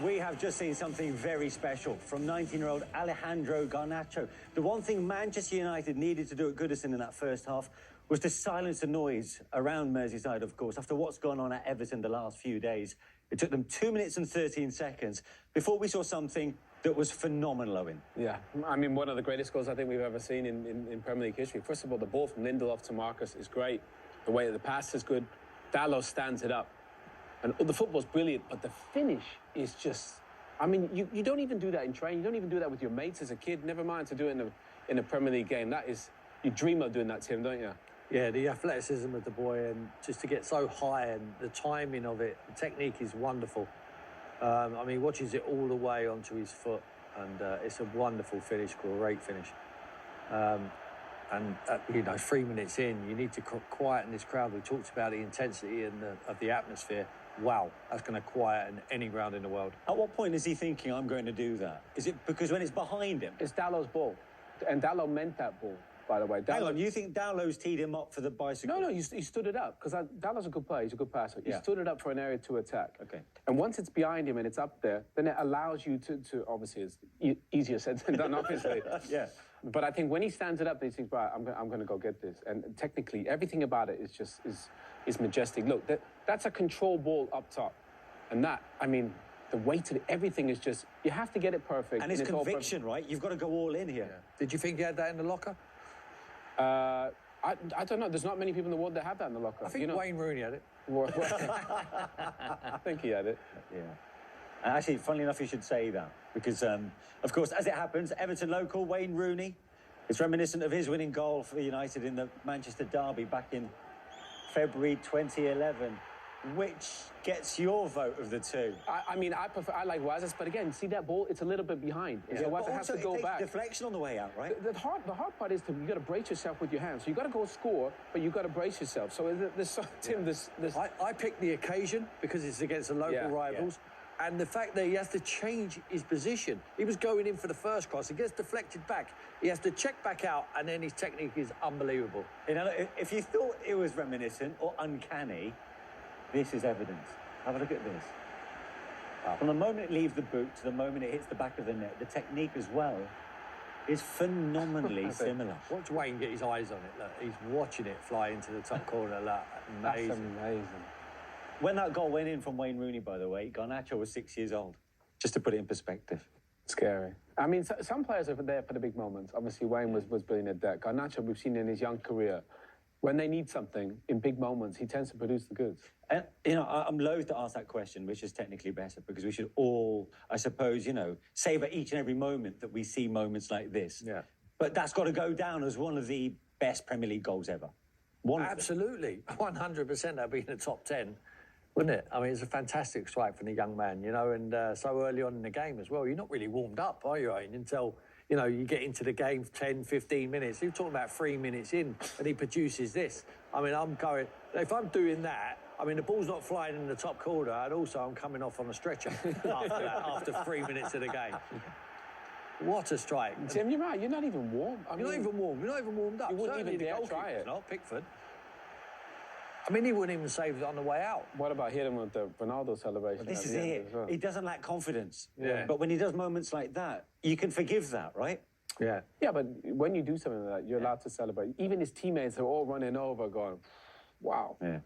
We have just seen something very special from 19-year-old Alejandro Garnacho. The one thing Manchester United needed to do at Goodison in that first half was to silence the noise around Merseyside, of course. After what's gone on at Everton the last few days, it took them 2 minutes and 13 seconds before we saw something that was phenomenal, Owen. Yeah, I mean, one of the greatest goals I think we've ever seen in Premier League history. First of all, the ball from Lindelof to Marcus is great. The way that the pass is good. Dalot stands it up. And the football's brilliant, but the finish is just... I mean, you don't even do that in training. You don't even do that with your mates as a kid. Never mind to do it in a Premier League game. That is... You dream of doing that, Tim, don't you? Yeah, the athleticism of the boy, and just to get so high, and the timing of it, the technique is wonderful. I mean, he watches it all the way onto his foot, and it's a wonderful finish, great finish. And, you know, 3 minutes in, you need to quieten this crowd. We talked about the intensity and of the atmosphere. Wow, that's going to quieten any ground in the world. At what point is he thinking, I'm going to do that? Is it because when it's behind him? It's Dalot's ball. And Dalot meant that ball, by the way. Hang on, you think Dalot's teed him up for the bicycle? No, he stood it up, because Dalot's a good player, he's a good passer. He stood it up for an area to attack. Okay. And once it's behind him and it's up there, then it allows you to obviously, it's easier said than done, obviously. Yeah. But I think when he stands it up, he thinks, right, I'm going to go get this. And technically, everything about it is just is majestic. Look, that's a control ball up top. And that, I mean, the weight of it, everything is just, you have to get it perfect. And it's conviction, right? You've got to go all in here. Yeah. Did you think you had that in the locker? I don't know. There's not many people in the world that have that in the locker. I think Wayne Rooney had it. I think he had it. Yeah. And actually, funnily enough, you should say that. Because, of course, as it happens, Everton local Wayne Rooney is reminiscent of his winning goal for United in the Manchester derby back in February 2011. Which gets your vote of the two? I mean, I like Waz's, but again, see that ball? It's a little bit behind. Yeah. So Waz has to go back. Deflection on the way out, right? The hard part is you got to brace yourself with your hands. So you got to go score, but you got to brace yourself. So Tim, this. I picked the occasion because it's against the local rivals. Yeah. And the fact that he has to change his position. He was going in for the first cross. He gets deflected back. He has to check back out, and then his technique is unbelievable. You know, if you thought it was reminiscent or uncanny, this is evidence. Have a look at this. From the moment it leaves the boot to the moment it hits the back of the net, the technique as well is phenomenally similar. Watch Wayne get his eyes on it. Look, he's watching it fly into the top corner. Look, amazing. That's amazing. When that goal went in from Wayne Rooney, by the way, Garnacho was 6 years old. Just to put it in perspective. Scary. I mean, some players are there for the big moments. Obviously, Wayne was brilliant at that. Garnacho, we've seen in his young career, when they need something in big moments, he tends to produce the goods. And, you know, I'm loath to ask that question, which is technically better, because we should all, I suppose, you know, savor each and every moment that we see moments like this. Yeah. But that's got to go down as one of the best Premier League goals ever. Absolutely. 100% that'd be in the top 10, wouldn't it? I mean, it's a fantastic strike from the young man, you know, and so early on in the game as well. You're not really warmed up, are you, Owen, until... You know, you get into the game 10, 15 minutes. You're talking about 3 minutes in, and he produces this. I mean, I'm going... If I'm doing that, I mean, the ball's not flying in the top corner, and also I'm coming off on a stretcher after that, after 3 minutes of the game. What a strike. Tim, you're right. You're not even warm. You're not even warm. You're not even warmed up. You wouldn't even dare try it. Not Pickford. I mean, he wouldn't even save it on the way out. What about hitting with the Ronaldo celebration? Well, this is it. Well? He doesn't lack confidence. Yeah. But when he does moments like that, you can forgive that, right? Yeah. Yeah, but when you do something like that, you're allowed to celebrate. Even his teammates are all running over going, wow. Yeah.